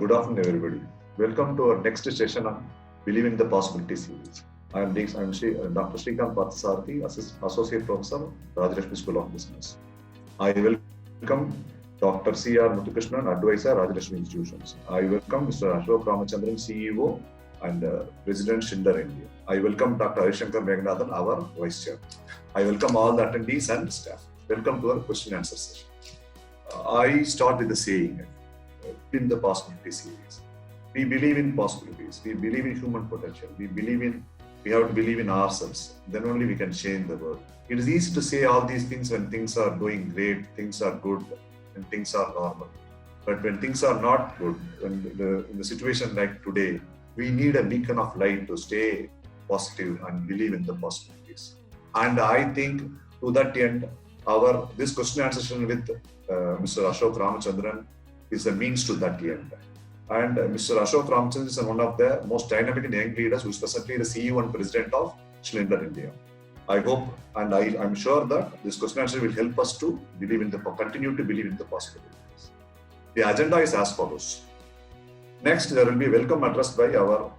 Good afternoon, everybody. Welcome to our next session on Believing the Possibility series. I am Dr. Srikanth Parthasarathy, Associate Professor, Rajarashmi School of Business. I welcome Dr. C.R. Muthukrishnan, Advisor, Rajarashmi Institutions. I welcome Mr. Ashok Ramachandran, CEO and President, Schindler India. I welcome Dr. Harishankar Meghnadhan, our Vice Chair. I welcome all the attendees and staff. Welcome to our question and answer session. I start with the saying, in the possibility series. We believe in possibilities. We believe in human potential. We have to believe in ourselves. Then only we can change the world. It is easy to say all these things when things are going great, things are good, and things are normal. But when things are not good, in the situation like today, we need a beacon of light to stay positive and believe in the possibilities. And I think to that end, this question and answer session with Mr. Ashok Ramachandran is a means to that end. And Mr. Ashok Ramachandran is one of the most dynamic and young leaders who is presently the CEO and President of Schindler India. I hope and I'm sure that this question and answer will help us to continue to believe in the possibilities. The agenda is as follows. Next, there will be a welcome address by our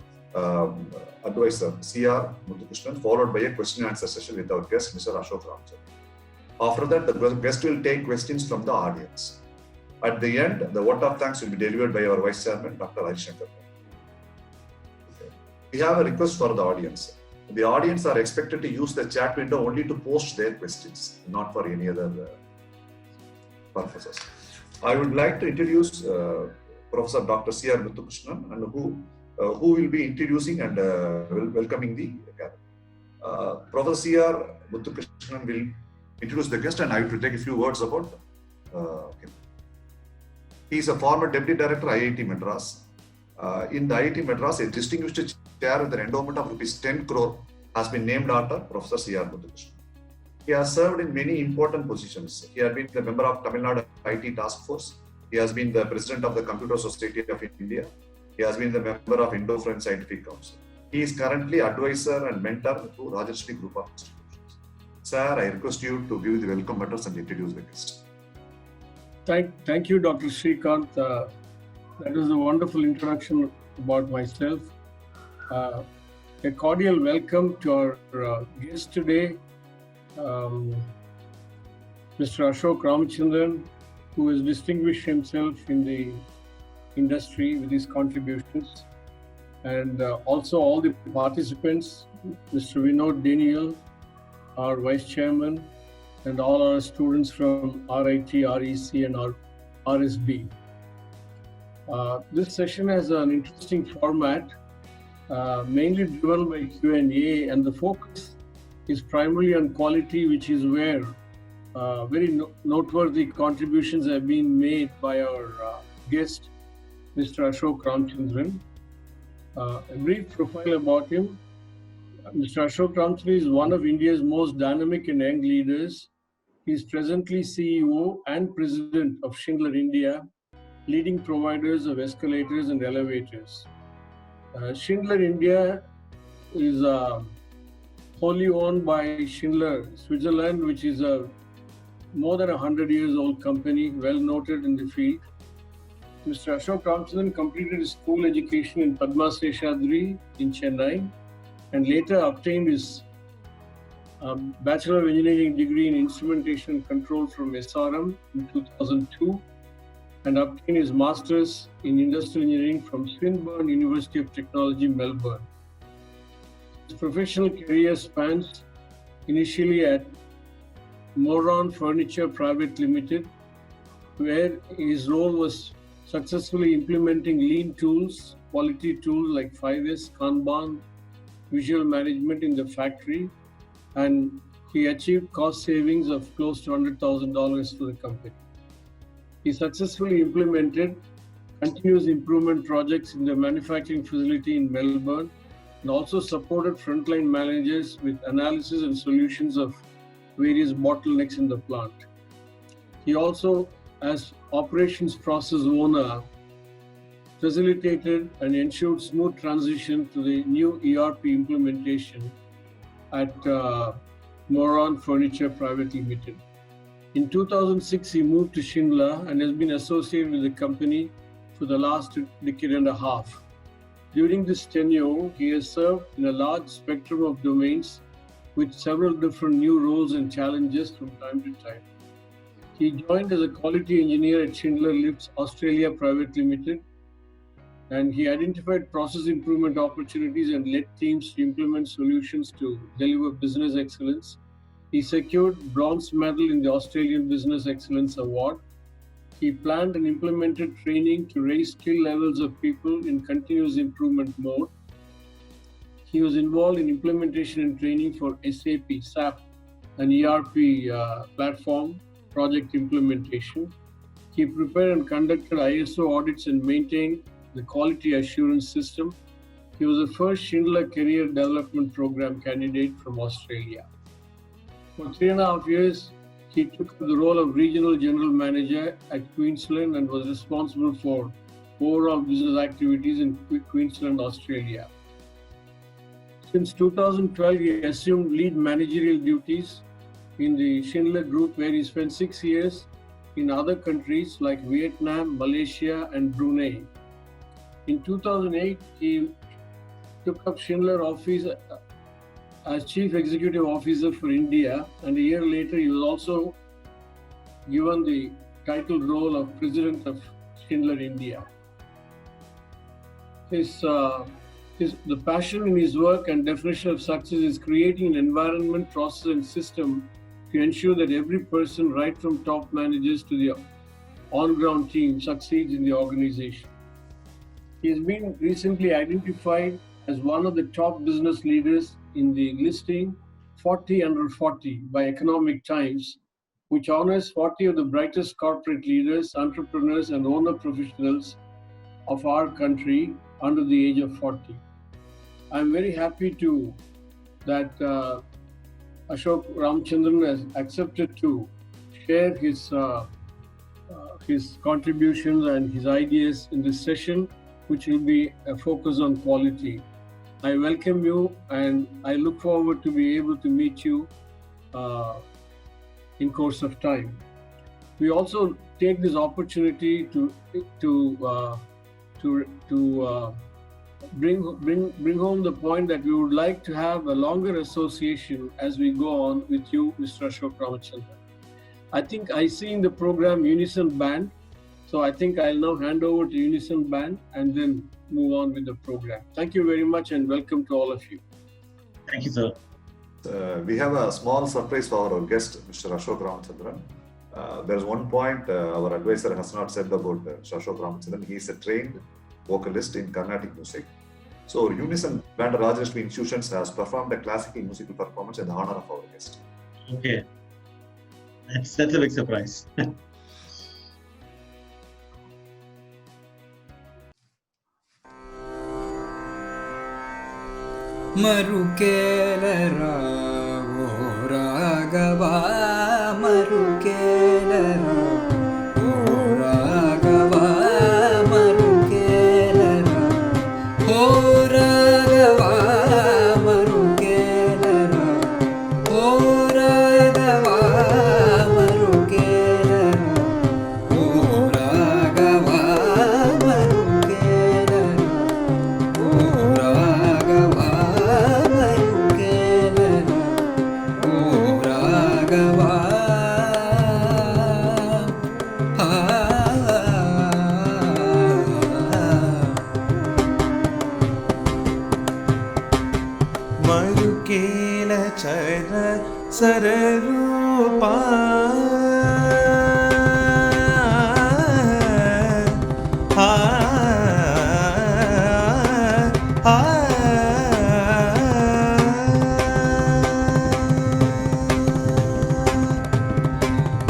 advisor, C.R. Muthukrishnan, followed by a question and answer session with our guest, Mr. Ashok Ramachandran. After that, the guest will take questions from the audience. At the end, the vote of thanks will be delivered by our Vice Chairman, Dr. Harishankar. We have a request for the audience. The audience are expected to use the chat window only to post their questions, not for any other purposes. I would like to introduce Professor Dr. C.R. Muthukrishnan, and who will be introducing and welcoming the gathering. Professor C.R. Muthukrishnan will introduce the guest, and I will take a few words about him. He is a former Deputy Director, IIT Madras. In the IIT Madras, a distinguished chair with an endowment of rupees 10 crore has been named after Professor C.R. Muthukrishnan. He has served in many important positions. He has been the member of Tamil Nadu IT Task Force. He has been the President of the Computer Society of India. He has been the member of Indo-French Scientific Council. He is currently advisor and mentor to Rajarshmi Group of Institutions. Sir, I request you to give the welcome address and introduce the guest. Thank you, Dr. Srikanth. That was a wonderful introduction about myself. A cordial welcome to our guest today, Mr. Ashok Ramachandran, who has distinguished himself in the industry with his contributions, and also all the participants, Mr. Vinod Daniel, our Vice Chairman, and all our students from RIT, REC, and RSB. This session has an interesting format, mainly driven by Q&A, and the focus is primarily on quality, which is where very noteworthy contributions have been made by our guest, Mr. Ashok Ramachandran. A brief profile about him. Mr. Ashok Ramachandran is one of India's most dynamic and young leaders. He is presently CEO and President of Schindler India, leading providers of escalators and elevators. Schindler India is wholly owned by Schindler Switzerland, which is a more than 100 years old company, well noted in the field. Mr. Ashok Ramachandran completed his school education in Padma Seshadri in Chennai, and later obtained his Bachelor of Engineering degree in Instrumentation and Control from SRM in 2002, and obtained his Masters in Industrial Engineering from Swinburne University of Technology, Melbourne. His professional career spans initially at Moron Furniture Private Limited, where his role was successfully implementing lean tools, quality tools like 5S, Kanban, visual management in the factory, and he achieved cost savings of close to $100,000 for the company. He successfully implemented continuous improvement projects in the manufacturing facility in Melbourne, and also supported frontline managers with analysis and solutions of various bottlenecks in the plant. He also, as operations process owner, facilitated and ensured smooth transition to the new ERP implementation at Moron Furniture Private Limited. In 2006, he moved to Schindler and has been associated with the company for the last decade and a half. During this tenure, he has served in a large spectrum of domains with several different new roles and challenges from time to time. He joined as a quality engineer at Schindler Lifts Australia Private Limited, and he identified process improvement opportunities and led teams to implement solutions to deliver business excellence. He secured bronze medal in the Australian Business Excellence Award. He planned and implemented training to raise skill levels of people in continuous improvement mode. He was involved in implementation and training for SAP, an ERP platform project implementation. He prepared and conducted ISO audits and maintained the quality assurance system. He was the first Schindler Career Development Program candidate from Australia. For 3.5 years, he took the role of Regional General Manager at Queensland and was responsible for overall business activities in Queensland, Australia. Since 2012, he assumed lead managerial duties in the Schindler Group, where he spent 6 years in other countries like Vietnam, Malaysia, and Brunei. In 2008, he took up Schindler office as Chief Executive Officer for India, and a year later, he was also given the title role of President of Schindler India. The passion in his work and definition of success is creating an environment, process, and system to ensure that every person, right from top managers to the on-ground team, succeeds in the organization. He has been recently identified as one of the top business leaders in the listing 40 under 40 by Economic Times, which honors 40 of the brightest corporate leaders, entrepreneurs, and owner professionals of our country under the age of 40. I'm very happy that Ashok Ramachandran has accepted to share his contributions and his ideas in this session, which will be a focus on quality. I welcome you, and I look forward to be able to meet you in course of time. We also take this opportunity to bring home the point that we would like to have a longer association as we go on with you, Mr. Ashok Ramachandran. I think I see in the program Unison Band, so I think I'll now hand over to Unison Band and then move on with the program. Thank you very much and welcome to all of you. Thank you, sir. We have a small surprise for our guest, Mr. Ashok Ramachandran. There's one point our advisor has not said about Ashok Ramachandran. He is a trained vocalist in Carnatic music. So Unison Band Rajashree Institutions has performed a classical musical performance in the honor of our guest. Okay. That's a big surprise. Marukelera o ragava marukelera o ragava marukelera o ragava marukelera o ragava marukelera o ragava marukelera o ragava Marukela chara sararupa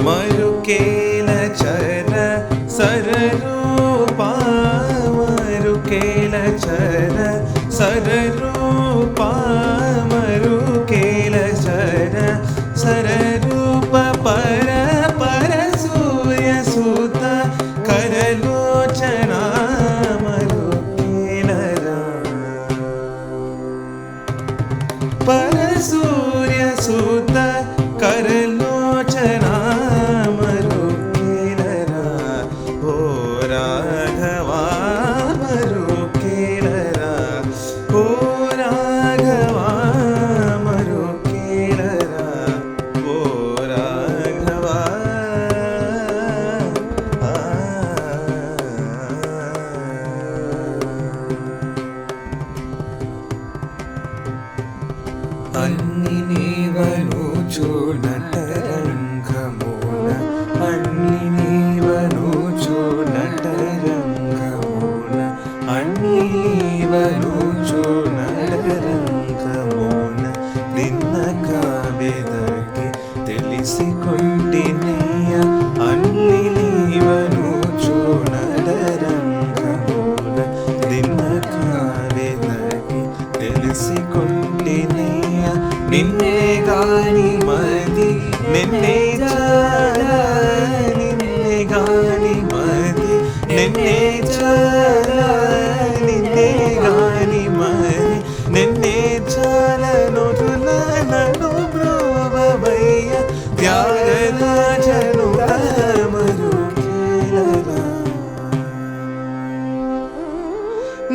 Marukela chara sararupa Marukela chara sararupa Marukela chara sararupa para para surya sutta karalochana Marukela para surya sutta karalochana Marukela o raghava అన్నివనుచు నటరంగమున అన్నివనుచు నటరంగమున అన్నివనుచు నటరంగమున నిన్న కావ్యదకి తెలిసికొంటినయ్య అన్నివనుచు నటరంగమున నిన్న కావ్యదకి తెలిసికొంటినయ్య నిన్నే గాని మది నిన్నే చాలా నిన్నే గాని మది నిన్నే చాలా నిన్నే గాని మది నిన్నే చాలా నొరుల నన్ను బ్రోవయ్య త్యాగరాజను రామరు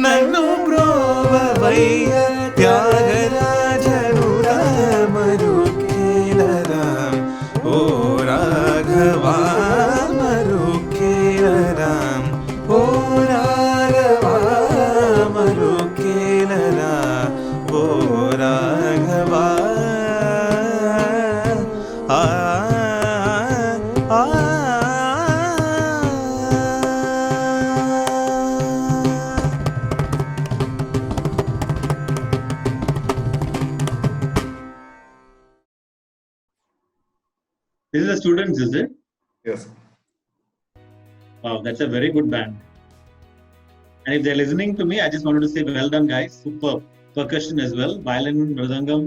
నన్ను బ్రోవయ్య త్యాగరాజను రామరు కేలరాం ఓ రాఘవా మరు కేలరాం ఓ రాఘవా మరు కేలరా ఓ రాఘవా ఆ ఆ This is the students, is it? Yes. Wow, that's a very good band. And if they're listening to me, I just wanted to say well done, guys. Superb. Percussion as well, violin, mridangam,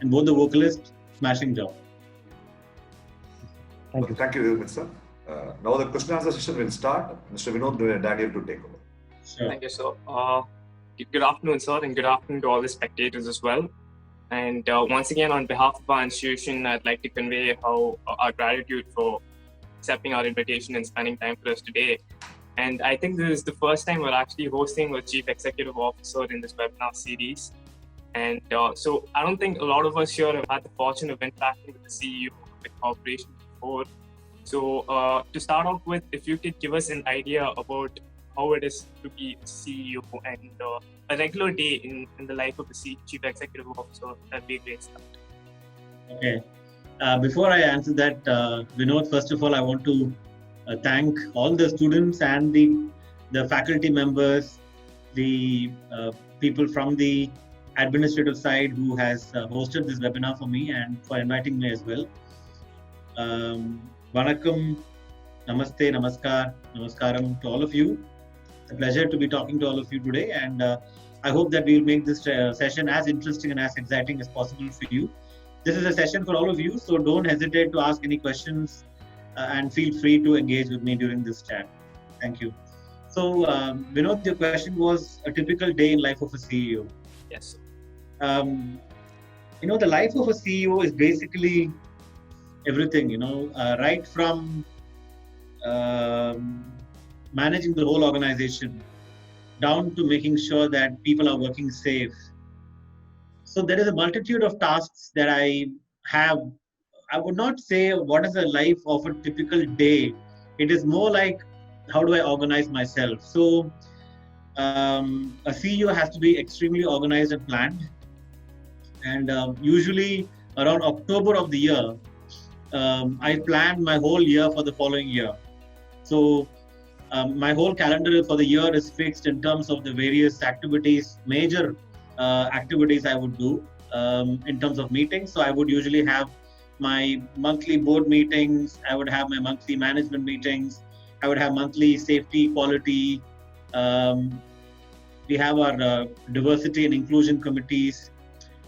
and both the vocalists, smashing job. Thank you very much, sir. Now the question answer session will start. Mr. Vinod Daniel to take over. Sure. Thank you, sir. Good afternoon, sir, and good afternoon to all the spectators as well. And once again, on behalf of our institution, I'd like to convey our gratitude for accepting our invitation and spending time with us today. And I think this is the first time we're actually hosting a Chief Executive Officer in this webinar series. And so I don't think a lot of us here have had the fortune of interacting with the CEO of the corporation before. So to start off with, if you could give us an idea about how it is to be a CEO and a regular day in the life of the Chief Executive Officer, that'd be a great start. Okay. Before I answer that, Vinod, first of all, I want to thank all the students and the faculty members, the people from the administrative side who has hosted this webinar for me and for inviting me as well. Vanakkam, namaste, namaskar, namaskaram to all of you. It's a pleasure to be talking to all of you today, and I hope that we will make this session as interesting and as exciting as possible for you. This is a session for all of you, so don't hesitate to ask any questions and feel free to engage with me during this chat. Thank you. So, Vinod, your question was a typical day in life of a CEO. Yes, sir. The life of a CEO is basically everything, right from managing the whole organization down to making sure that people are working safe. So there is a multitude of tasks that I have. I would not say what is the life of a typical day. It is more like how do I organize myself. So a CEO has to be extremely organized and planned. And usually around October of the year, I plan my whole year for the following year. So my whole calendar for the year is fixed in terms of the various activities, major activities I would do in terms of meetings. So I would usually have my monthly board meetings, I would have my monthly management meetings, I would have monthly safety, quality. We have our diversity and inclusion committees.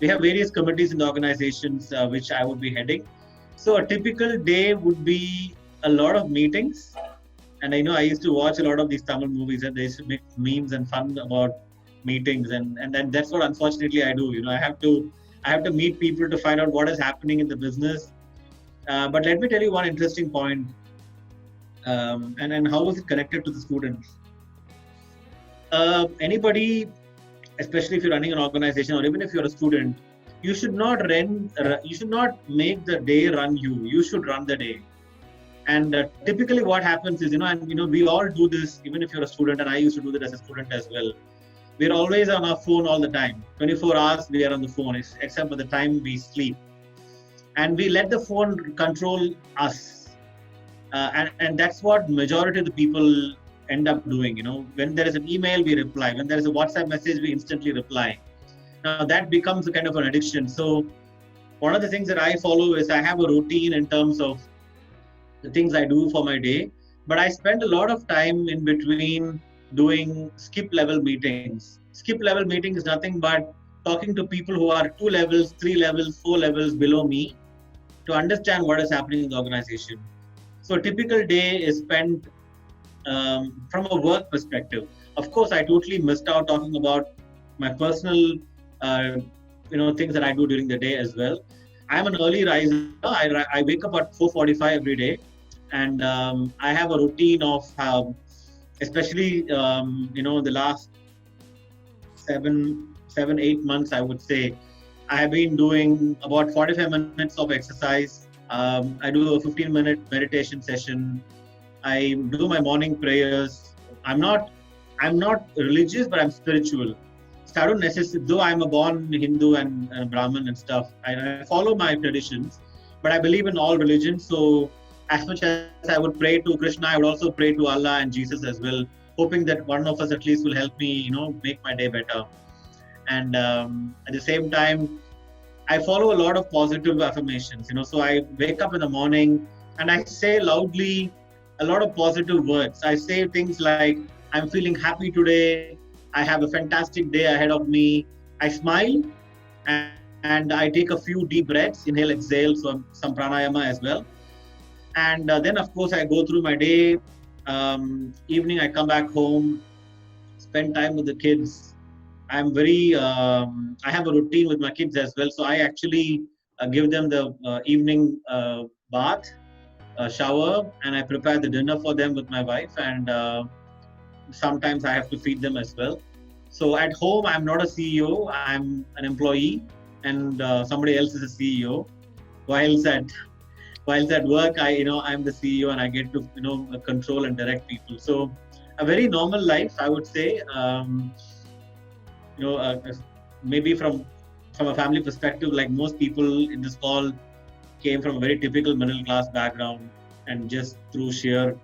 We have various committees in the organizations which I would be heading. So a typical day would be a lot of meetings. And I know I used to watch a lot of these Tamil movies and they used to make memes and fun about meetings. And then that's what unfortunately I do. I have to meet people to find out what is happening in the business. But let me tell you one interesting point. And how is it connected to the students? Anybody, especially if you're running an organization or even if you're a student, you should not make the day run you. You should run the day. And typically what happens is, we all do this, even if you're a student, and I used to do that as a student as well. we're always on our phone all the time. 24 hours we are on the phone, except for the time we sleep. And we let the phone control us. And that's what majority of the people end up doing. When there is an email, we reply. When there is a WhatsApp message, we instantly reply. Now that becomes a kind of an addiction. So one of the things that I follow is I have a routine in terms of the things I do for my day, but I spend a lot of time in between doing skip level meetings. Skip level meeting is nothing but talking to people who are 2 levels, 3 levels, 4 levels below me to understand what is happening in the organization. So a typical day is spent from a work perspective. Of course, I totally missed out talking about my personal things that I do during the day as well. I'm an early riser. I wake up at 4:45 every day, and I have a routine of especially the last 7-8 months, I would say, I have been doing about 45 minutes of exercise. I do a 15-minute meditation session. I do my morning prayers. I'm not religious, but I'm spiritual. So I don't necessarily, though I'm a born Hindu and Brahmin and stuff, I follow my traditions, but I believe in all religions. So as much as I would pray to Krishna, I would also pray to Allah and Jesus as well, hoping that one of us at least will help me, make my day better. And at the same time, I follow a lot of positive affirmations, so I wake up in the morning and I say loudly a lot of positive words. I say things like, I'm feeling happy today. I have a fantastic day ahead of me. I smile and I take a few deep breaths, inhale, exhale, so some pranayama as well. And then, of course, I go through my day. Evening, I come back home, spend time with the kids. I'm I have a routine with my kids as well. So I actually give them the evening bath, shower, and I prepare the dinner for them with my wife. And sometimes I have to feed them as well. So at home, I'm not a CEO, I'm an employee, and somebody else is a CEO. Whilst at work, I'm the CEO and I get to, control and direct people. So a very normal life, I would say. Maybe from a family perspective, like most people in this call came from a very typical middle class background, and just through sheer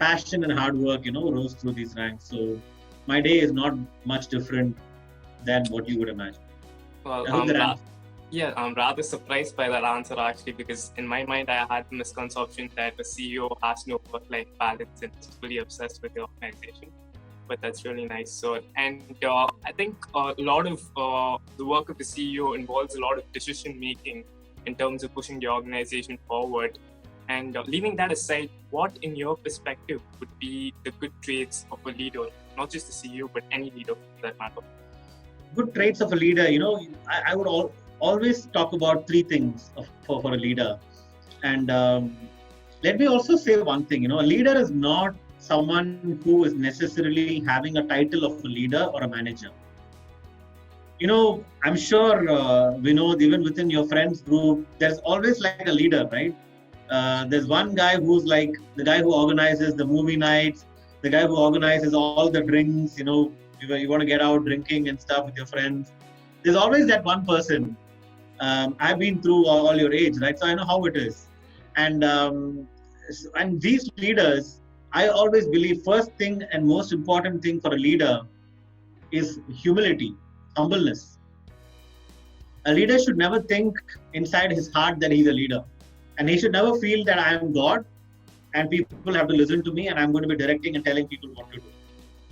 passion and hard work, rose through these ranks. So my day is not much different than what you would imagine. Well, I'm rather surprised by that answer actually, because in my mind I had the misconception that a CEO has no work-life balance and is fully obsessed with the organization. But that's really nice. So, and I think a lot of the work of the CEO involves a lot of decision making in terms of pushing the organization forward. And leaving that aside, what in your perspective would be the good traits of a leader, not just the CEO, but any leader for that matter? Good traits of a leader, I would always talk about 3 things for a leader. And let me also say one thing, a leader is not someone who is necessarily having a title of a leader or a manager. I'm sure, Vinod, even within your friends group, there's always like a leader, right? There's one guy who's like the guy who organizes the movie nights, the guy who organizes all the drinks, you want to get out drinking and stuff with your friends. There's always that one person. I've been through all your age, right? So I know how it is. And these leaders, I always believe first thing and most important thing for a leader is humility, humbleness. A leader should never think inside his heart that he's a leader. And he should never feel that I am God and people have to listen to me and I'm going to be directing and telling people what to do.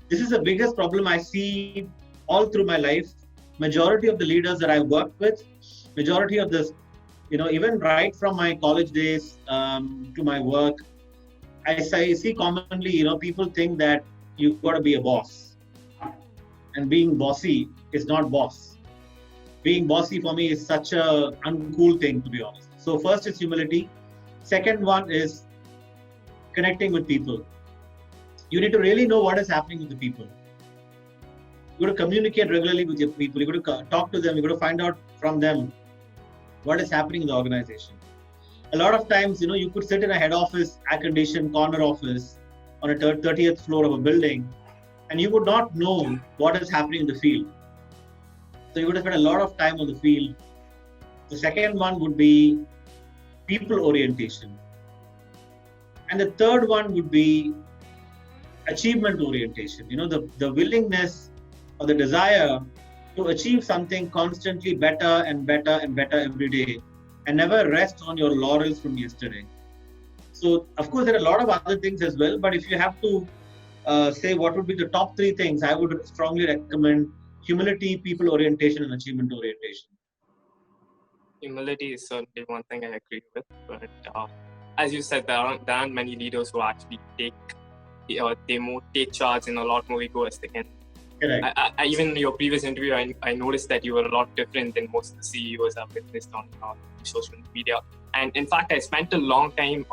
This is the biggest problem I see all through my life. Majority of the leaders that I've worked with, majority of this, even right from my college days to my work, I see commonly, people think that you've got to be a boss. And being bossy is not boss. Being bossy for me is such a uncool thing, to be honest. So first is humility. Second one is connecting with people. You need to really know what is happening with the people. You got to communicate regularly with your people. You got to talk to them. You got to find out from them what is happening in the organization. A lot of times, you could sit in a head office, air-conditioned corner office on a 30th floor of a building and you would not know what is happening in the field. So you would have spent a lot of time on the field. The second one would be people orientation. And the third one would be achievement orientation. The willingness or the desire to achieve something constantly better and better and better every day, and never rest on your laurels from yesterday. So, of course, there are a lot of other things as well, but if you have to say what would be the top three things, I would strongly recommend humility, people orientation, and achievement orientation. Humility is certainly one thing I agree with, but as you said, there aren't many leaders who actually take charge and a lot more egoistic. And Correct. I even in your previous interview, I noticed that you were a lot different than most of the CEOs I've witnessed on social media. And in fact, I spent a long time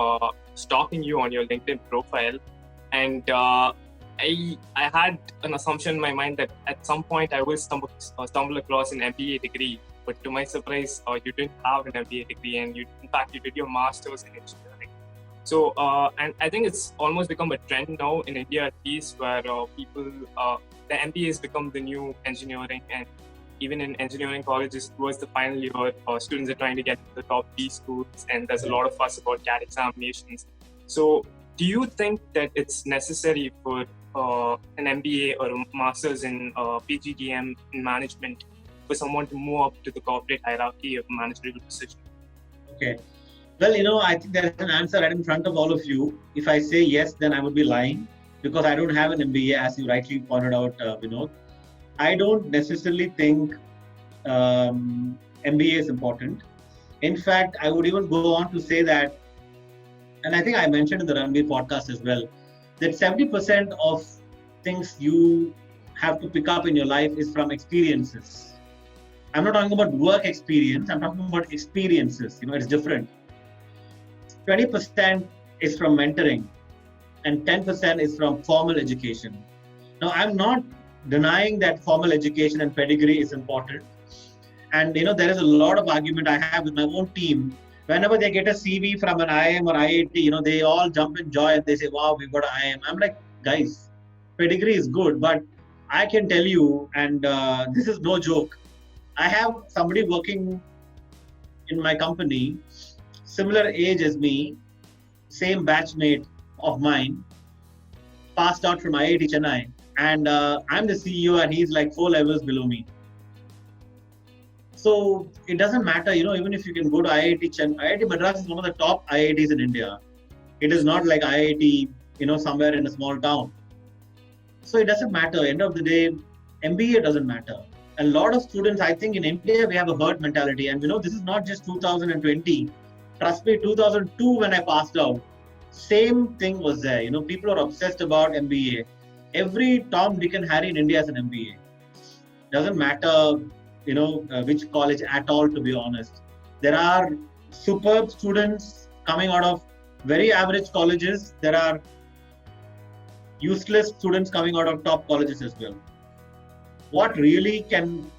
stalking you on your LinkedIn profile, and I had an assumption in my mind that at some point I will stumble across an MBA degree. But to my surprise, you didn't have an MBA degree, and you did your master's in engineering. So, and I think it's almost become a trend now in India, at least, where the MBA has become the new engineering, and even in engineering colleges towards the final year, students are trying to get to the top B schools, and there's a lot of fuss about CAT examinations. So, do you think that it's necessary for an MBA or a master's in PGDM in management for someone to move up to the corporate hierarchy of a managerial position? Okay. Well, I think there is an answer right in front of all of you. If I say yes, then I would be lying, because I don't have an MBA, as you rightly pointed out, Vinod. I don't necessarily think MBA is important. In fact, I would even go on to say that, and I think I mentioned in the Ranveer podcast as well, that 70% of things you have to pick up in your life is from experiences. I'm not talking about work experience, I'm talking about experiences. It's different. 20% is from mentoring, and 10% is from formal education. Now, I'm not denying that formal education and pedigree is important. And, there is a lot of argument I have with my own team. Whenever they get a CV from an IIM or IIT, they all jump in joy and they say, wow, we've got an IIM. I'm like, guys, pedigree is good, but I can tell you, and this is no joke, I have somebody working in my company, similar age as me, same batchmate of mine, passed out from IIT Chennai, and I'm the CEO and he's like 4 levels below me. So it doesn't matter, even if you can go to IIT Chennai. IIT Madras is one of the top IITs in India. It is not like IIT, somewhere in a small town. So it doesn't matter. End of the day, MBA doesn't matter. A lot of students, I think in India, we have a herd mentality. And this is not just 2020. Trust me, 2002 when I passed out, same thing was there. People are obsessed about MBA. Every Tom, Dick and Harry in India has an MBA. Doesn't matter, which college at all, to be honest. There are superb students coming out of very average colleges. There are useless students coming out of top colleges as well. What really can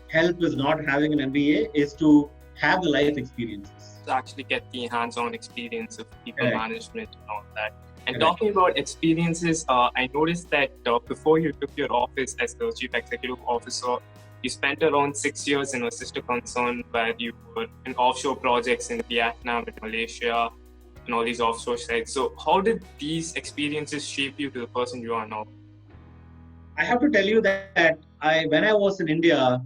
help is not having an MBA is to have the life experiences. To actually get the hands-on experience of people management and all that. And Correct. Talking about experiences, I noticed that before you took your office as the Chief Executive Officer, you spent around 6 years in a sister concern where you were in offshore projects in Vietnam and Malaysia and all these offshore sites. So how did these experiences shape you to the person you are now? I have to tell you that when I was in India,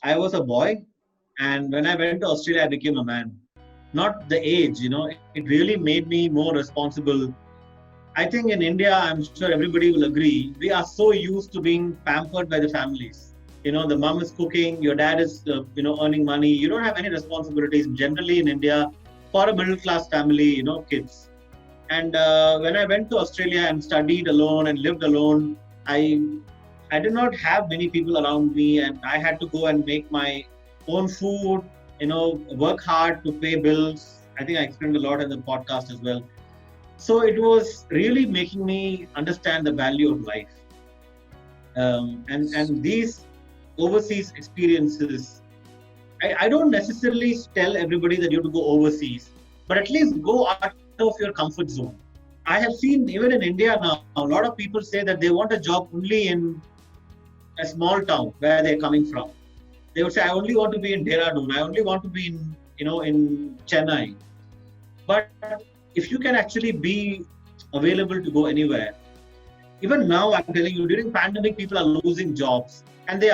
I was a boy, and when I went to Australia, I became a man. Not the age, it really made me more responsible. I think in India, I'm sure everybody will agree, we are so used to being pampered by the families. The mom is cooking, your dad is, earning money. You don't have any responsibilities generally in India for a middle class family, kids. And when I went to Australia and studied alone and lived alone, I did not have many people around me, and I had to go and make my own food, work hard to pay bills. I think I explained a lot in the podcast as well. So it was really making me understand the value of life. And these overseas experiences, I don't necessarily tell everybody that you have to go overseas, but at least go out of your comfort zone. I have seen even in India now, a lot of people say that they want a job only in a small town where they're coming from. They would say, I only want to be in Dehradun, I only want to be in, in Chennai. But if you can actually be available to go anywhere, even now, I'm telling you, during pandemic, people are losing jobs, and they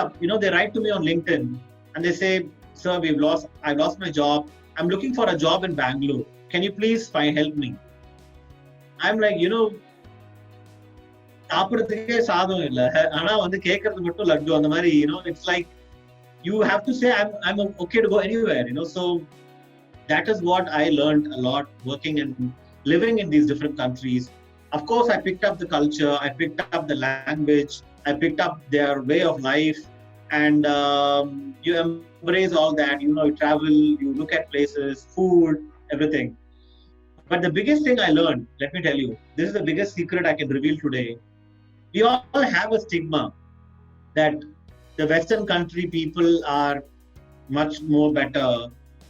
write to me on LinkedIn, and they say, "Sir, I've lost my job. I'm looking for a job in Bangalore. Can you please help me?" I'm like, சாப்பிடுறதுக்கே சாதம் இல்ல, ஆனா வந்து கேட்கறது மட்டும் லட்டு அந்த மாதிரி, it's like you have to say I'm okay to go anywhere, so that is what I learned a lot working and living in these different countries. Of course, I picked up the culture, I picked up the language, I picked up their way of life, and you embrace all that. You travel, you look at places, food, everything. But the biggest thing I learned, let me tell you, this is the biggest secret I can reveal today. We all have a stigma that the Western country people are much more better.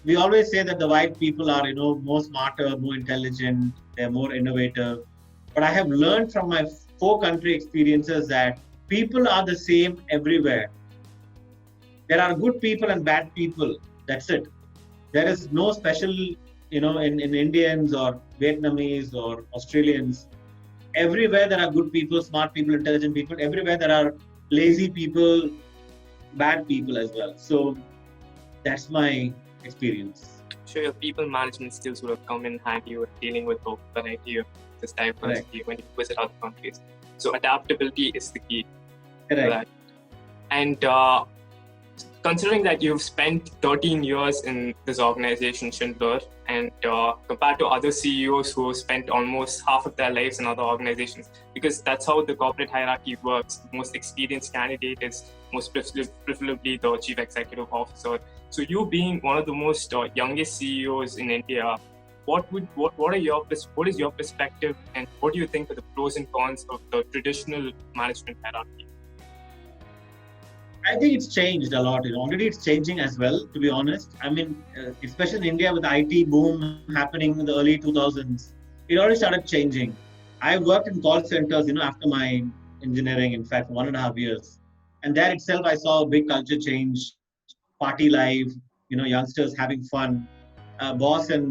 We always say that the white people are, more smarter, more intelligent, they're more innovative. But I have learned from my 4 country experiences that people are the same everywhere. There are good people and bad people. That's it. There is no special, in Indians or Vietnamese or Australians. Everywhere there are good people, smart people, intelligent people. Everywhere there are lazy people, bad people as well. So that's my experience. So your people management skills would have come in handy with dealing with the variety of this diversity when you visit other countries. So adaptability is the key. Correct. And considering that you've spent 13 years in this organization, Schindler, and compared to other CEOs who have spent almost half of their lives in other organizations, because that's how the corporate hierarchy works. The most experienced candidate is most preferably the chief executive officer. So you being one of the most youngest CEOs in India, what is your perspective, and what do you think are the pros and cons of the traditional management hierarchy? I think it's changed a lot. Already it's changing as well, to be honest. I mean, especially in India with the IT boom happening in the early 2000s, it already started changing. I worked in call centers, after my engineering, in fact, 1.5 years. And there itself, I saw a big culture change, party life, youngsters having fun. Boss and,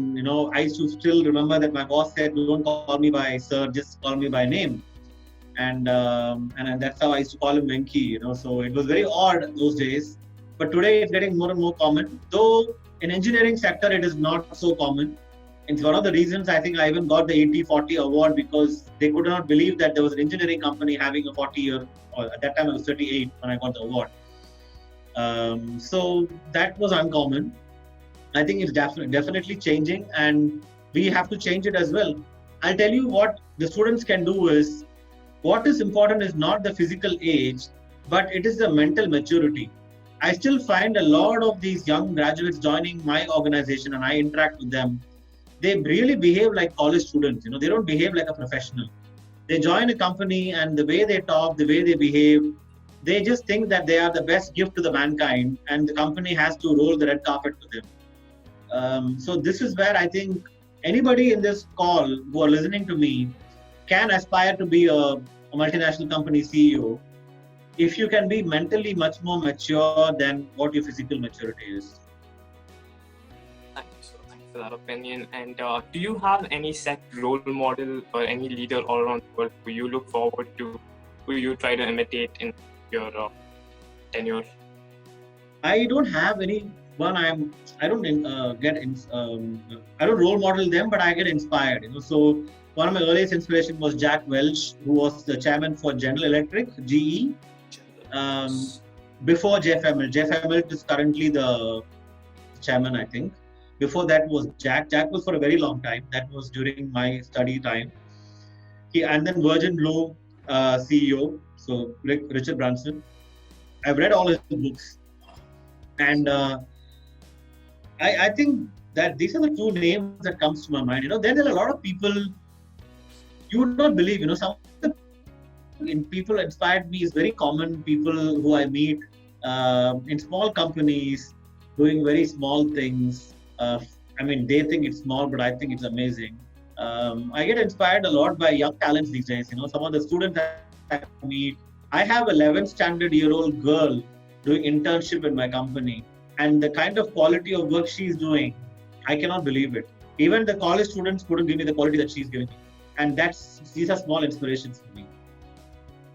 I used to still remember that my boss said, don't call me by sir, just call me by name. And that's how I used to call him Venki, so it was very odd those days. But today it's getting more and more common. Though in engineering sector, it is not so common. It's one of the reasons I think I even got the 80-40 award, because they could not believe that there was an engineering company having a 40-year, or at that time I was 38 when I got the award. So that was uncommon. I think it's definitely changing, and we have to change it as well. I'll tell you what the students can do is, what is important is not the physical age, but it is the mental maturity. I still find a lot of these young graduates joining my organization, and I interact with them. They really behave like college students. They don't behave like a professional. They join a company, and the way they talk, the way they behave, they just think that they are the best gift to the mankind, and the company has to roll the red carpet to them. So this is where I think anybody in this call who are listening to me can aspire to be a multinational company CEO if you can be mentally much more mature than what your physical maturity is. Thanks for that opinion. And do you have any set role model or any leader all around the world who you look forward to, who you try to imitate in your tenure? I don't have any one. I don't role model them, but I get inspired. So one of my earliest inspiration was Jack Welch, who was the chairman for General Electric, GE, before Jeff Immelt. Jeff Immelt is currently the chairman, I think. Before that was Jack. Jack was for a very long time. That was during my study time. And then Virgin Blue CEO, so Richard Branson. I've read all his books. And I think that these are the 2 names that comes to my mind. Then there are a lot of people you would not believe, some of the people inspired me is very common people who I meet in small companies doing very small things. They think it's small, but I think it's amazing. I get inspired a lot by young talents these days. Some of the students that I meet. I have 11th standard year old girl doing internship in my company, and the kind of quality of work she's doing, I cannot believe it. Even the college students couldn't give me the quality that she's giving me, and these are small inspirations for me.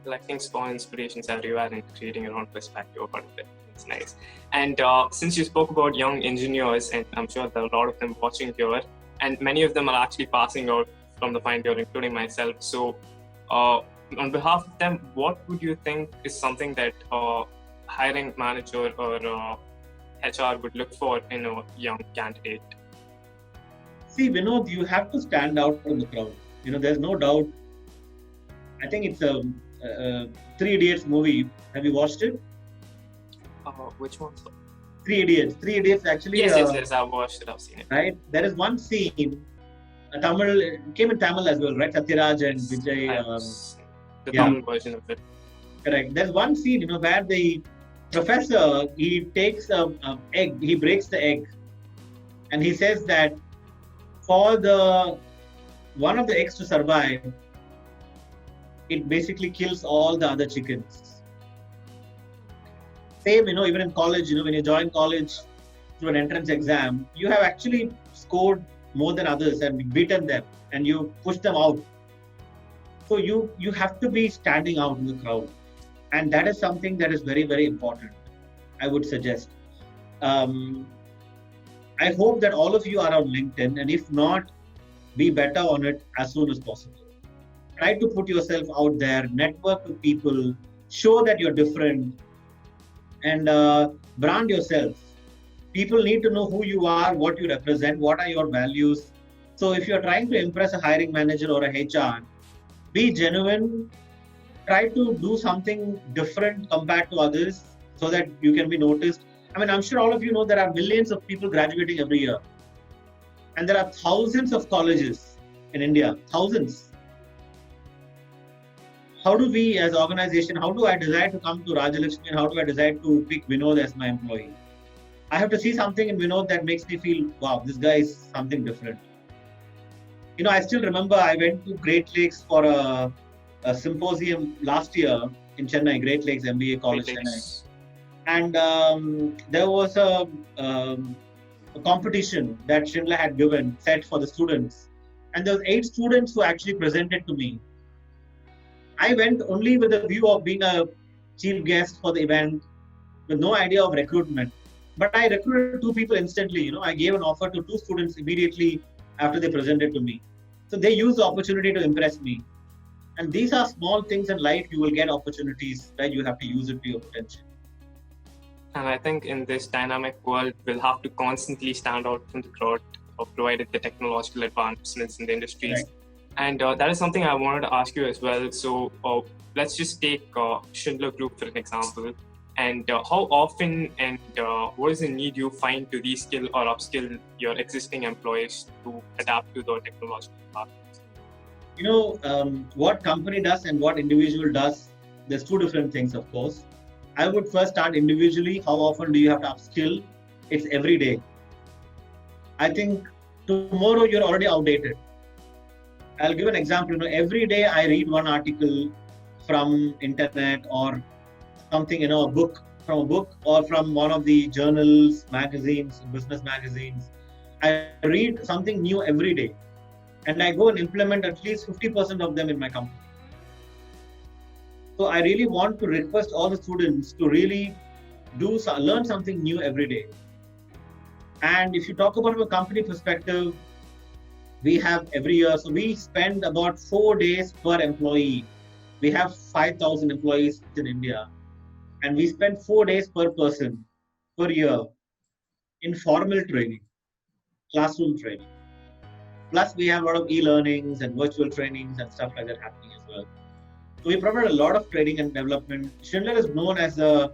Collecting small inspirations everywhere and creating your own perspective about it. It's nice. And since you spoke about young engineers, and I'm sure there are a lot of them watching here, and many of them are actually passing out from the final year, including myself. So, on behalf of them, what would you think is something that hiring manager or HR would look for in a young candidate? See, Vinod, you have to stand out from the crowd. There's no doubt. I think it's a 3 Idiots movie. Have you watched it? Which one? Sir? 3 Idiots. 3 Idiots actually. Yes. I've watched it. I've seen it. Right. There is one scene. It came in Tamil as well, right? Satyaraj and Vijay. The Tamil version of it. Correct. There's one scene, where the professor, he takes a egg, he breaks the egg, and he says that for one of the eggs to survive, it basically kills all the other chickens. Same, even in college, when you join college through an entrance exam, you have actually scored more than others and beaten them, and you push them out. So you have to be standing out in the crowd, and that is something that is very, very important, I would suggest. I hope that all of you are on LinkedIn, and if not, be better on it as soon as possible. Try to put yourself out there, network with people, show that you're different, and brand yourself. People need to know who you are, what you represent, what are your values. So if you're trying to impress a hiring manager or a HR, be genuine, try to do something different compared to others so that you can be noticed. I'm sure all of you know there are millions of people graduating every year. And there are thousands of colleges in India, thousands. How do we as an organization, how do I decide to come to Rajalakshmi and how do I decide to pick Vinod as my employee? I have to see something in Vinod that makes me feel, wow, this guy is something different. I still remember I went to Great Lakes for a symposium last year in Chennai, Great Lakes MBA College, Chennai. And there was a competition that Schindler had given, set for the students. And there was 8 students who actually presented to me. I went only with the view of being a chief guest for the event with no idea of recruitment. But I recruited 2 people instantly. I gave an offer to 2 students immediately after they presented to me. So they used the opportunity to impress me. And these are small things in life. You will get opportunities, right? You have to use it to your potential. And I think in this dynamic world, we'll have to constantly stand out from the crowd, provided the technological advancements in the industries. Right. And that is something I wanted to ask you as well. So let's just take Schindler Group for an example. And how often and what is the need you find to reskill or upskill your existing employees to adapt to the technological path? What company does and what individual does, there's 2 different things, of course. I would first start individually. How often do you have to upskill? It's every day. I think tomorrow you're already outdated. I'll give an example. Every day I read one article from internet or something, a book or from one of the journals, magazines, business magazines. I read something new every day, and I go and implement at least 50% of them in my company. So I really want to request all the students to really learn something new every day. And if you talk about a company perspective, we have every year, so we spend about 4 days per employee. We have 5,000 employees in India. And we spend 4 days per person per year in formal training, classroom training. Plus, we have a lot of e-learnings and virtual trainings and stuff like that happening as well. So we provide a lot of training and development. Schindler is known as a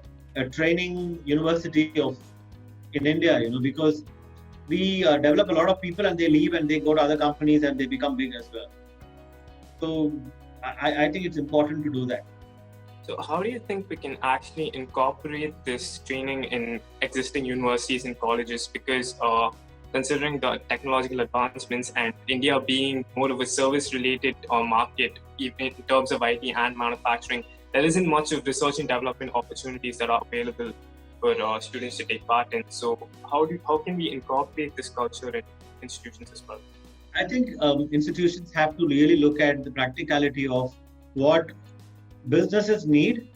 training university in India, because we develop a lot of people and they leave and they go to other companies and they become big as well. So I think it's important to do that. So how do you think we can actually incorporate this training in existing universities and colleges? Because considering the technological advancements and India being more of a service-related market, even in terms of IT and manufacturing, there isn't much of research and development opportunities that are available for students to take part in. So how can we incorporate this culture in institutions as well? I think institutions have to really look at the practicality of what businesses need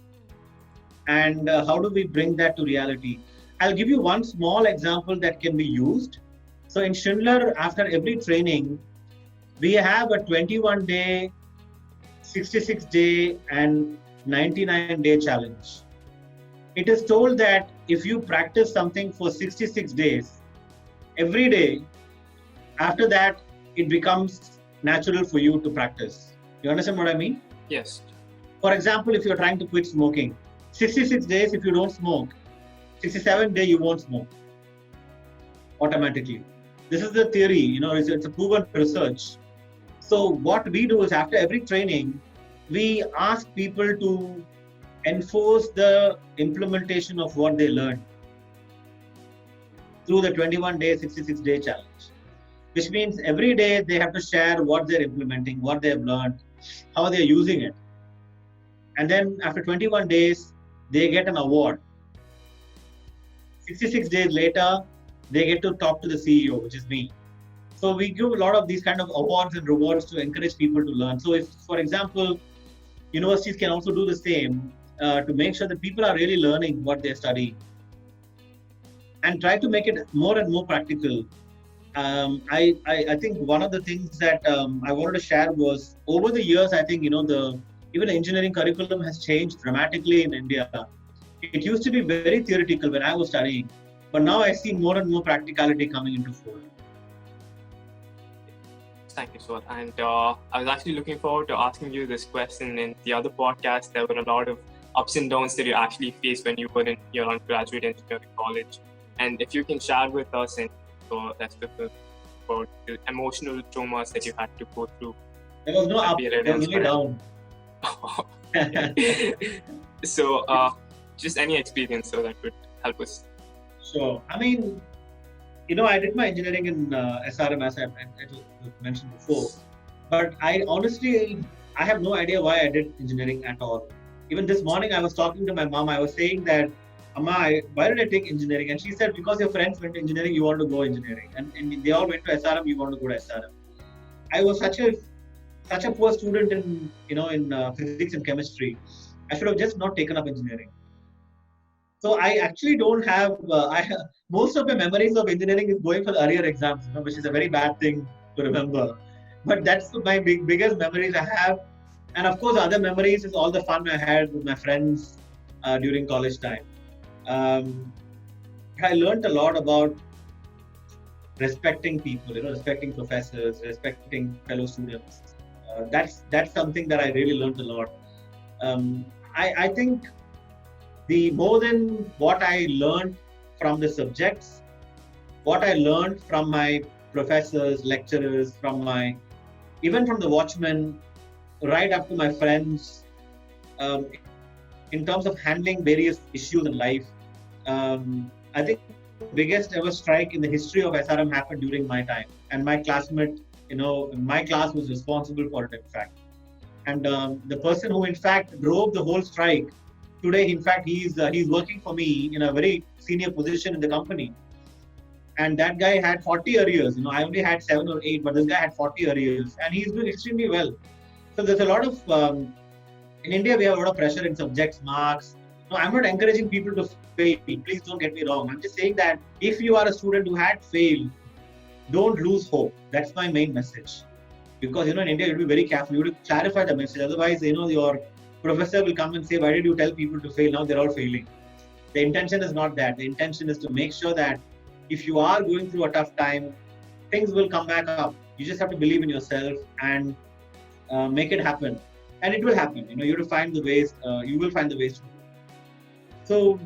and how do we bring that to reality. I'll give you one small example that can be used. So in Schindler, after every training, we have a 21-day, 66-day, and 99-day challenge. It is told that if you practice something for 66 days, every day, after that, it becomes natural for you to practice. You understand what I mean? Yes. For example, if you're trying to quit smoking, 66 days, if you don't smoke, 67th day, you won't smoke automatically. This is the theory, it's a proven research. So what we do is after every training, we ask people to enforce the implementation of what they learned through the 21-day, 66-day challenge, which means every day they have to share what they're implementing, what they've learned, how they're using it. And then after 21 days, they get an award. 66 days later, they get to talk to the CEO, which is me. So we give a lot of these kind of awards and rewards to encourage people to learn. So if, for example, universities can also do the same to make sure that people are really learning what they're studying and try to make it more and more practical. I think one of the things that I wanted to share was over the years, I think, even the engineering curriculum has changed dramatically in India. It used to be very theoretical when I was studying, but now I see more and more practicality coming into fold. Thank you, sir. And I was actually looking forward to asking you this question. In the other podcast, there were a lot of ups and downs that you actually faced when you were in your undergraduate engineering college. And if you can share with us and that's about the emotional traumas that you had to go through. There was no up, there was only down. So, just any experience so that would help us. Sure. I mean, I did my engineering in SRM, as I mentioned before. But I have no idea why I did engineering at all. Even this morning, I was talking to my mom. I was saying that, Amma, why did I take engineering? And she said, because your friends went to engineering, you want to go engineering. And they all went to SRM, you want to go to SRM. I was such a poor student in physics and chemistry. I should have just not taken up engineering. So I actually don't have, most of my memories of engineering is going for the arrear exams, which is a very bad thing to remember. But that's my biggest memories I have. And of course, other memories is all the fun I had with my friends during college time. I learned a lot about respecting people, respecting professors, respecting fellow students. That's something that I really learned a lot. I think more than what I learned from the subjects, what I learned from my professors, lecturers, even from the watchmen, right up to my friends, in terms of handling various issues in life. I think the biggest ever strike in the history of SRM happened during my time. And my classmate, my class was responsible for it, in fact. And the person who, in fact, drove the whole strike, today, in fact, he's working for me in a very senior position in the company. And that guy had 40 arrears. I only had 7 or 8, but this guy had 40 arrears. And he's doing extremely well. So there's a lot of, in India, we have a lot of pressure in subjects, marks. No, I'm not encouraging people to fail. Please don't get me wrong. I'm just saying that if you are a student who had failed, don't lose hope. That's my main message. Because, in India, you have to be very careful. You have to clarify the message. Otherwise, your professor will come and say, why did you tell people to fail? Now they're all failing. The intention is not that. The intention is to make sure that if you are going through a tough time, things will come back up. You just have to believe in yourself and make it happen. And it will happen. You have to find the ways. You will find the ways to do it. So,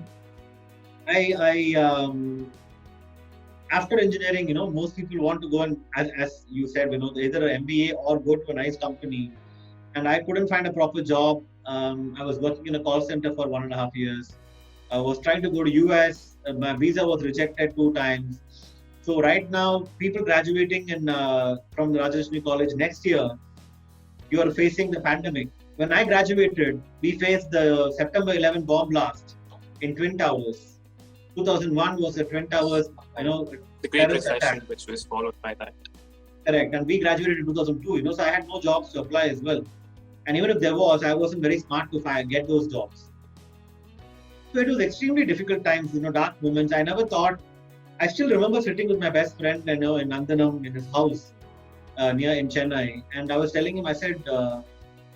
after engineering, most people want to go and, as you said, either an MBA or go to a nice company. And I couldn't find a proper job. I was working in a call center for 1.5 years. I was trying to go to US. My visa was rejected 2 times. So right now, people graduating from the Rajashree College next year, you are facing the pandemic. When I graduated, we faced the September 11 bomb blast in Twin Towers. 2001 was the Twin Towers, The Great Recession, which was followed by that. Correct. And we graduated in 2002, so I had no jobs to apply as well. And even if there was, I wasn't very smart to get those jobs. So it was extremely difficult times, dark moments. I never thought, I still remember sitting with my best friend, in Nandanam in his house near in Chennai. And I was telling him, I said,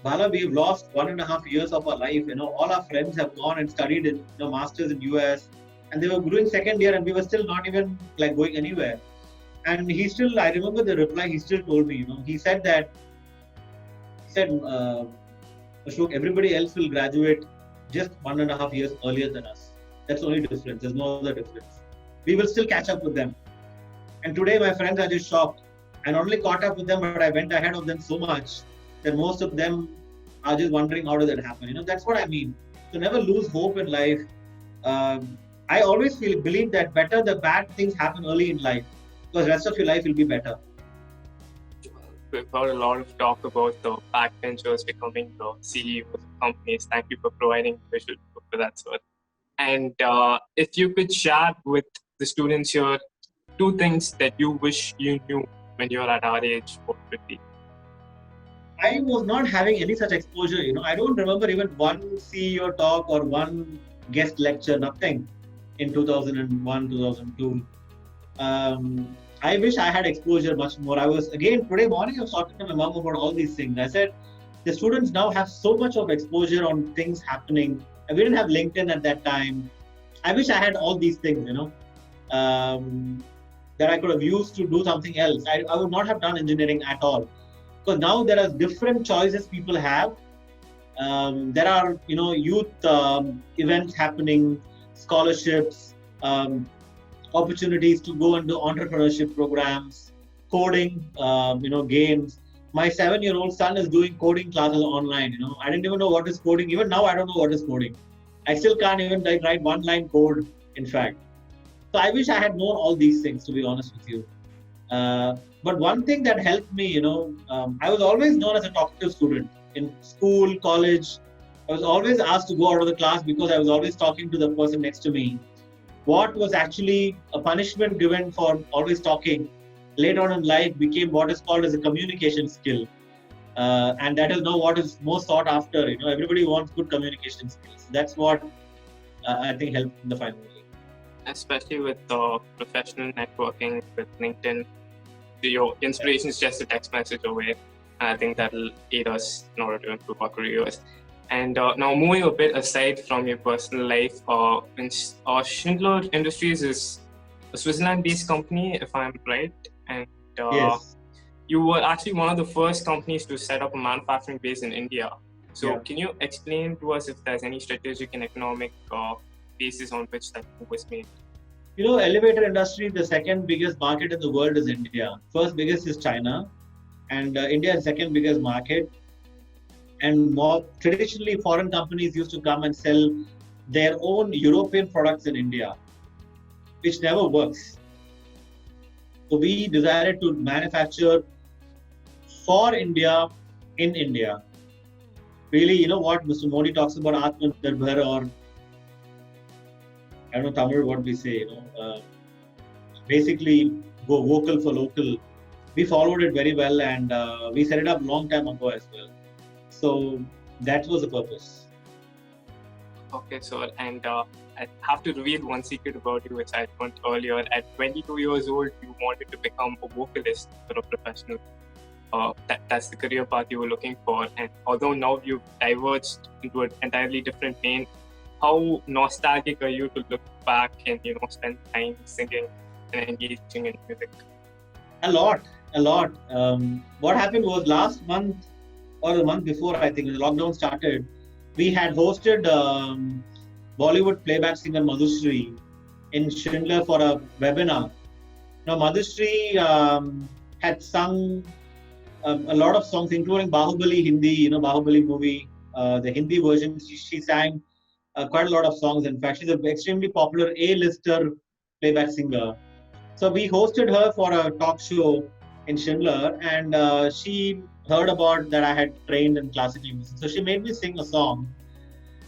Bala, we've lost 1.5 years of our life. All our friends have gone and studied in, masters in US, and they were doing second year, and we were still not even going anywhere. And I remember the reply he still told me. He said, Ashok, everybody else will graduate just 1.5 years earlier than us. That's the only difference. There's no other difference. We will still catch up with them. And today my friends are just shocked. I not only caught up with them, but I went ahead of them so much that most of them are just wondering how did that happen. That's what I mean. So never lose hope in life. I always believe that better the bad things happen early in life, because the rest of your life will be better. We've heard a lot of talk about the backbenchers becoming the CEOs of companies. Thank you for providing visual for that, sir. And if you could share with the students here 2 things that you wish you knew when you were at our age, what would it be? I was not having any such exposure. I don't remember even one CEO talk or one guest lecture, nothing in 2001, 2002. I wish I had exposure much more. Today morning I was talking to my mom about all these things. I said, the students now have so much of exposure on things happening. We didn't have LinkedIn at that time. I wish I had all these things, that I could have used to do something else. I would not have done engineering at all. Because now there are different choices people have. There are, youth events happening, scholarships, opportunities to go into entrepreneurship programs, coding, games. My 7-year-old son is doing coding classes online. I didn't even know what is coding. Even now, I don't know what is coding. I still can't even write one-line code, in fact. So I wish I had known all these things, to be honest with you. But one thing that helped me, I was always known as a talkative student. In school, college, I was always asked to go out of the class because I was always talking to the person next to me. What was actually a punishment given for always talking later on in life became what is called as a communication skill. And that is now what is most sought after. Everybody wants good communication skills. That's what I think helped in the final year. Especially with professional networking with LinkedIn, your inspiration is just a text message away. And I think that'll aid us in order to improve our careers. And now moving a bit aside from your personal life, Schindler Industries is a Switzerland-based company, if I'm right. And yes. You were actually one of the first companies to set up a manufacturing base in India. So Can you explain to us if there's any strategic and economic basis on which that move was made? Elevator industry, the second biggest market in the world is India. First biggest is China, and India is second biggest market. And more traditionally, foreign companies used to come and sell their own European products in India, which never works. So we decided to manufacture for India in India. Really, what Mr. Modi talks about Atmanirbhar, or I don't know Tamil what we say, basically go vocal for local. We followed it very well, and we set it up long time ago as well. So that was the purpose. Okay, so and I have to reveal one secret about you, which I learned earlier. At 22 years old, you wanted to become a vocalist for a professional. That's the career path you were looking for. And although now you've diverged into an entirely different lane, how nostalgic are you to look back and spend time singing and engaging in music? A lot. What happened was last month or the month before, I think, when the lockdown started, we had hosted Bollywood playback singer Madhushree in Schindler for a webinar. Now, Madhushree had sung a lot of songs, including Bahubali Hindi, Bahubali movie, the Hindi version. She sang quite a lot of songs. In fact, she's an extremely popular A-lister playback singer. So we hosted her for a talk show in Schindler, and she heard about that I had trained in classical music. So she made me sing a song,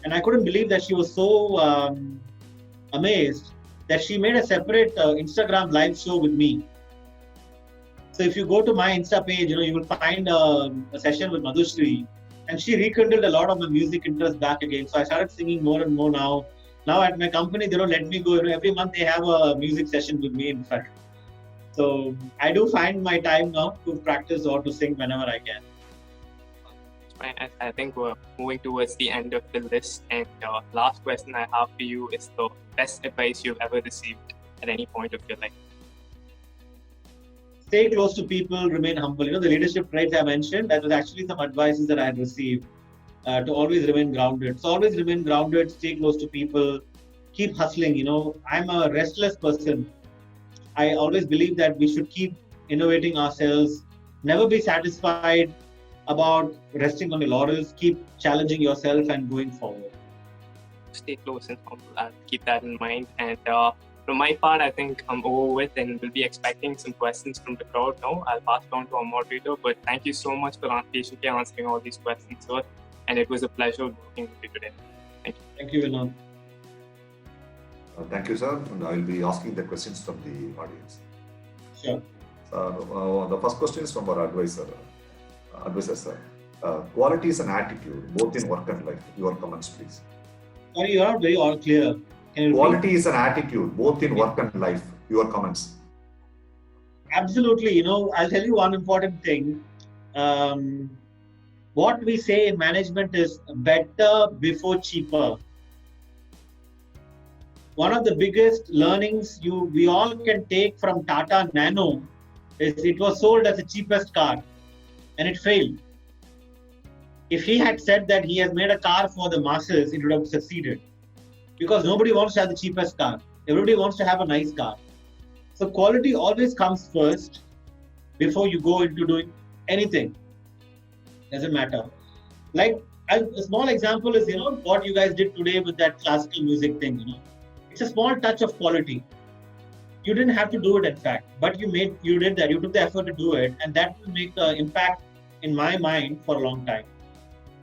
and I couldn't believe that she was so amazed that she made a separate Instagram live show with me. So if you go to my Insta page, you will find a session with Madhushri, and she rekindled a lot of my music interest back again. So I started singing more and more now. Now at my company, they don't let me go. Every month they have a music session with me, in fact. So I do find my time now to practice or to sing whenever I can. I think we're moving towards the end of the list, and last question I have for you is the best advice you've ever received at any point of your life. Stay close to people, remain humble. The leadership traits I mentioned, that was actually some advices that I had received to always remain grounded. So always remain grounded, stay close to people, keep hustling. I'm a restless person. I always believe that we should keep innovating ourselves, never be satisfied about resting on your laurels, keep challenging yourself and going forward. Stay close and humble. I'll keep that in mind. And from my part, I think I'm over with, and we'll be expecting some questions from the crowd now. I'll pass it on to our moderator, but thank you so much for patiently answering all these questions, sir. And it was a pleasure working with you today. Thank you. Thank you, Vinod. Thank you, sir. And I will be asking the questions from the audience. Sure. The first question is from our advisor, sir. Qualities and attitude, both in work and life. Your comments, please. Sorry, you are not very clear. Can you repeat? Qualities and attitude, both in work and life. Your comments. Absolutely. I'll tell you one important thing. What we say in management is better before cheaper. One of the biggest learnings we all can take from Tata Nano is it was sold as the cheapest car and it failed. If he had said that he has made a car for the masses, it would have succeeded. Because nobody wants to have the cheapest car. Everybody wants to have a nice car. So quality always comes first before you go into doing anything. Doesn't matter. Like a small example is, what you guys did today with that classical music thing, It's a small touch of quality. You didn't have to do it, in fact, but you did that. You took the effort to do it, and that will make an impact in my mind for a long time.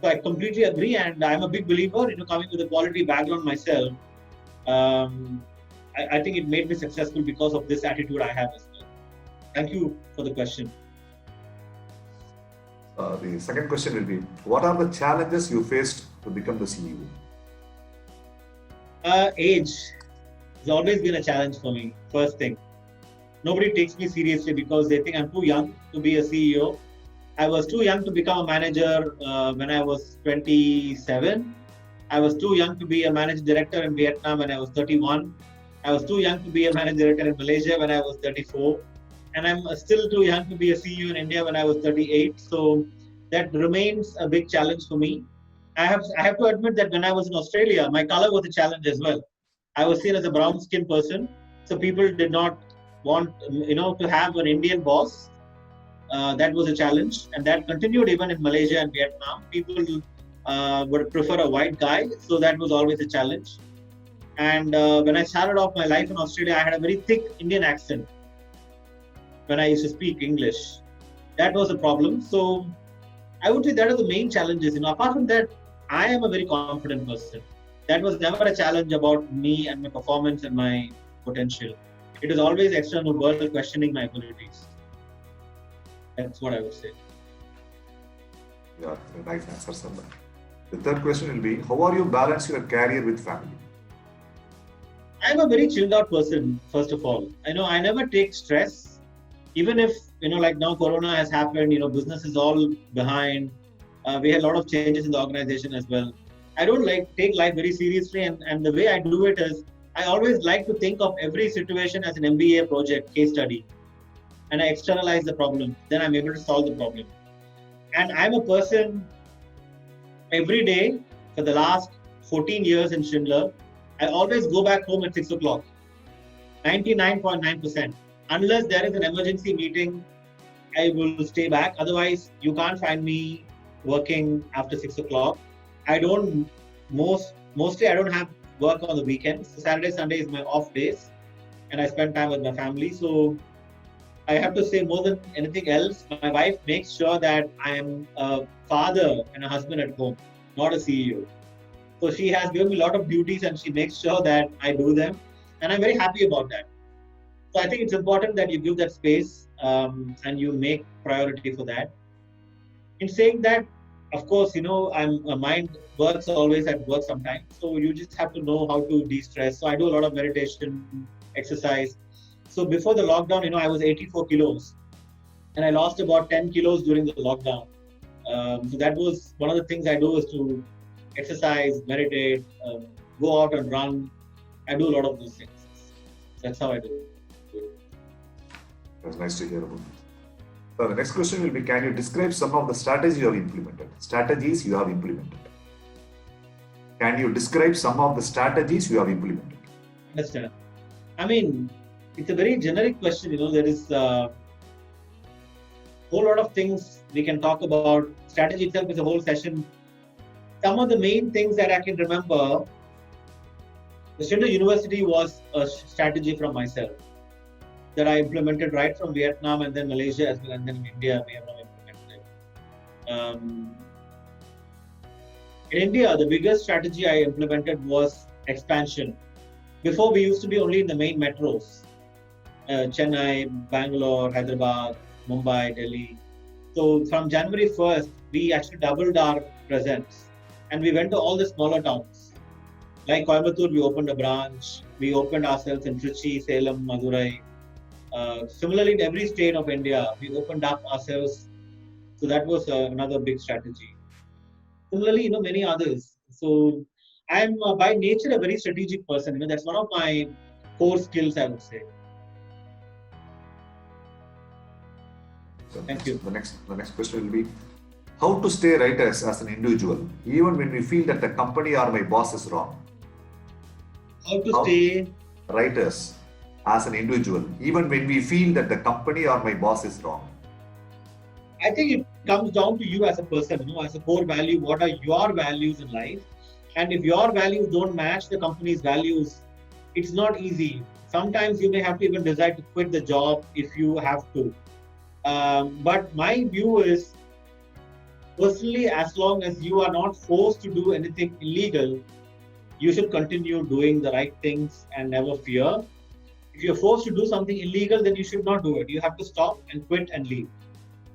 So I completely agree, and I'm a big believer, coming with a quality background myself. I think it made me successful because of this attitude I have as well. Thank you for the question. The second question will be, what are the challenges you faced to become the CEO? Age has always been a challenge for me, first thing. Nobody takes me seriously because they think I'm too young to be a CEO. I was too young to become a manager when I was 27. I was too young to be a managing director in Vietnam when I was 31. I was too young to be a managing director in Malaysia when I was 34. And I'm still too young to be a CEO in India when I was 38. So that remains a big challenge for me. I have to admit that when I was in Australia, my color was a challenge as well. I was seen as a brown skinned person. So people did not want, to have an Indian boss. That was a challenge. And that continued even in Malaysia and Vietnam. People would prefer a white guy. So that was always a challenge. And when I started off my life in Australia, I had a very thick Indian accent when I used to speak English. That was a problem. So I would say that are the main challenges. Apart from that, I am a very confident person. That was never a challenge about me and my performance and my potential. It is always external world questioning my abilities. That's what I would say. Yeah, nice answer, sir. The third question will be, how are you balancing your career with family? I'm a very chilled out person, first of all. I never take stress. Even if, like now Corona has happened, business is all behind. We had a lot of changes in the organization as well. I don't take life very seriously. And the way I do it is, I always like to think of every situation as an MBA project, case study. And I externalize the problem. Then I'm able to solve the problem. And I'm a person, every day for the last 14 years in Schindler, I always go back home at 6 o'clock. 99.9%. Unless there is an emergency meeting, I will stay back. Otherwise, you can't find me working after 6 o'clock. Mostly I don't have work on the weekends. So Saturday, Sunday is my off days. and I spend time with my family. So I have to say, more than anything else, my wife makes sure that I am a father and a husband at home, not a CEO. So she has given me a lot of duties and she makes sure that I do them. And I'm very happy about that. So I think it's important that you give that space and you make priority for that. In saying that, of course, my mind works always at work sometimes. So you just have to know how to de-stress. So I do a lot of meditation, exercise. So before the lockdown, I was 84 kilos and I lost about 10 kilos during the lockdown. So that was one of the things I do is to exercise, meditate, go out and run. I do a lot of those things. That's how I do it. That's nice to hear about. So the next question will be, can you describe some of the strategies you have implemented? Strategies you have implemented. Can you describe some of the strategies you have implemented? Understand. I mean, it's a very generic question. There is a whole lot of things we can talk about. Strategy itself is a whole session. Some of the main things that I can remember, the Sindhu University was a strategy from myself that I implemented right from Vietnam and then Malaysia as well, and then in India we have now implemented. In India, the biggest strategy I implemented was expansion. Before, we used to be only in the main metros, Chennai, Bangalore, Hyderabad, Mumbai, Delhi. So from January 1st, we actually doubled our presence and we went to all the smaller towns. Like Coimbatore, we opened a branch. We opened ourselves in Trichy, Salem, Madurai. Similarly, in every state of India, we opened up ourselves. So that was another big strategy. Similarly, many others. So I'm by nature a very strategic person. That's one of my core skills, I would say. So Thank you. The next question will be, how to stay right as an individual, even when we feel that the company or my boss is wrong? How to stay right as an individual, even when we feel that the company or my boss is wrong? I think it comes down to you as a person, as a core value. What are your values in life? And if your values don't match the company's values, it's not easy. Sometimes you may have to even decide to quit the job if you have to. But my view is, personally, as long as you are not forced to do anything illegal, you should continue doing the right things and never fear. If you're forced to do something illegal, then you should not do it. You have to stop and quit and leave.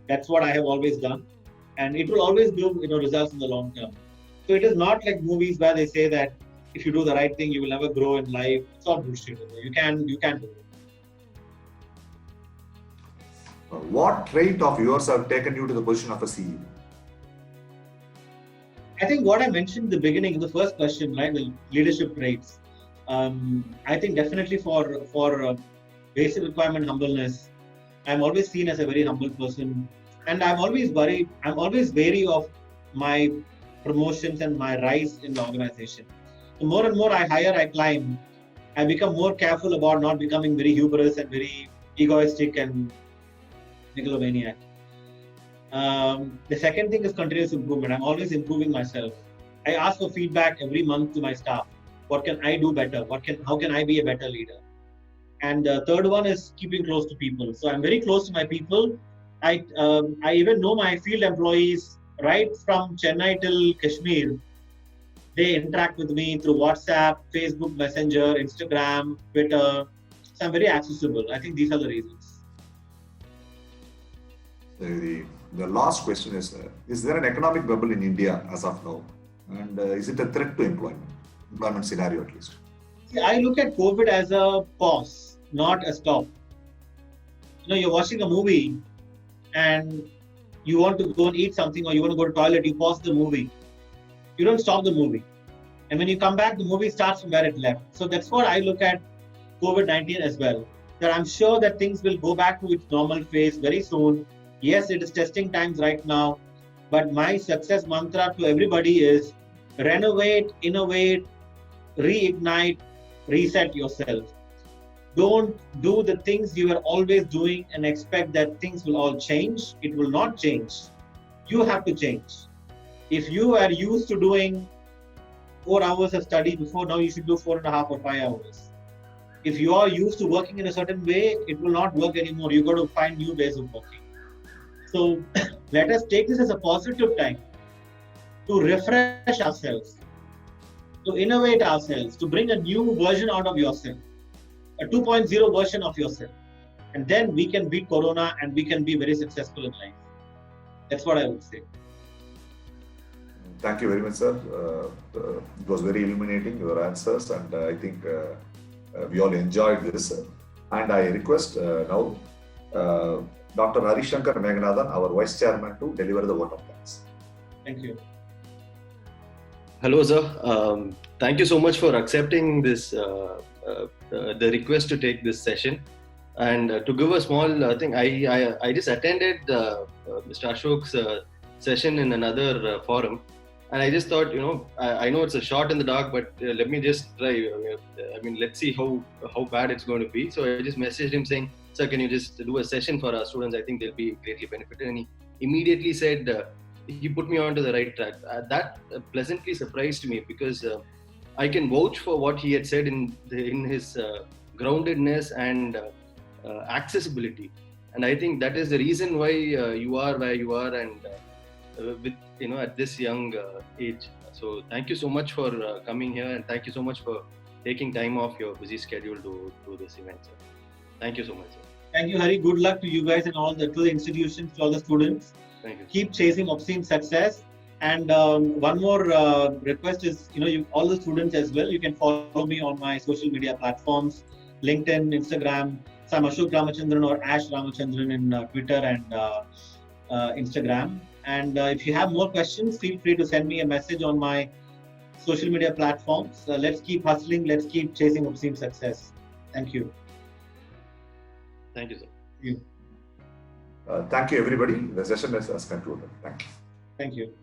That's what I have always done. And it will always give results in the long term. So it is not like movies where they say that if you do the right thing, you will never grow in life. It's all bullshit. You can do it. What trait of yours have taken you to the position of a CEO? I think what I mentioned in the beginning, in the first question, right, the leadership traits. I think definitely for basic requirement, humbleness. I'm always seen as a very humble person, and I'm always wary of my promotions and my rise in the organization. The more and more I climb, I become more careful about not becoming very hubris and very egoistic and megalomaniac. The second thing is continuous improvement. I'm always improving myself. I ask for feedback every month to my staff. What can I do better? How can I be a better leader? And the third one is keeping close to people. So I'm very close to my people. I even know my field employees right from Chennai till Kashmir. They interact with me through WhatsApp, Facebook Messenger, Instagram, Twitter. So I'm very accessible. I think these are the reasons. The last question is there an economic bubble in India as of now? And is it a threat to employment scenario at least? I look at COVID as a pause, not a stop. You're watching a movie and you want to go and eat something or you want to go to the toilet, you pause the movie. You don't stop the movie. And when you come back, the movie starts from where it left. So that's what I look at COVID-19 as well. That I'm sure that things will go back to its normal phase very soon. Yes, it is testing times right now. But my success mantra to everybody is renovate, innovate, reignite, reset yourself. Don't do the things you were always doing and expect that things will all change. It will not change. You have to change. If you are used to doing 4 hours of study before, now you should do 4.5 or 5 hours. If you are used to working in a certain way, it will not work anymore. You got to find new ways of working. So let us take this as a positive time to refresh ourselves, to innovate ourselves, to bring a new version out of yourself, a 2.0 version of yourself. And then we can beat Corona and we can be very successful in life. That's what I would say. Thank you very much, sir. It was very illuminating, your answers, and I think we all enjoyed this. And I request now Dr. Harishankar Meghanathan, our Vice Chairman, to deliver the vote of thanks. Thank you. Hello, sir. Thank you so much for accepting this the request to take this session. And to give a small thing, I just attended Mr. Ashok's session in another forum, and I just thought, I know it's a shot in the dark, but let me just try. I mean, let's see how bad it's going to be. So I just messaged him saying, "Sir, can you just do a session for our students? I think they'll be greatly benefited." And he immediately said, he put me onto the right track. That pleasantly surprised me, because I can vouch for what he had said in his groundedness and accessibility. And I think that is the reason why you are where you are, and with at this young age. So thank you so much for coming here, and thank you so much for taking time off your busy schedule to do this event, sir. Thank you so much, sir. Thank you, Hari. Good luck to you guys and to the institutions, to all the students. Thank you. Keep chasing obscene success. And one more request is, all the students as well, you can follow me on my social media platforms, LinkedIn, Instagram. So I'm Ashok Ramachandran or Ash Ramachandran in Twitter and Instagram. And if you have more questions, feel free to send me a message on my social media platforms. Let's keep hustling. Let's keep chasing obscene success. Thank you. Thank you, sir. Thank you. Thank you, everybody. The session has concluded. Thank you. Thank you.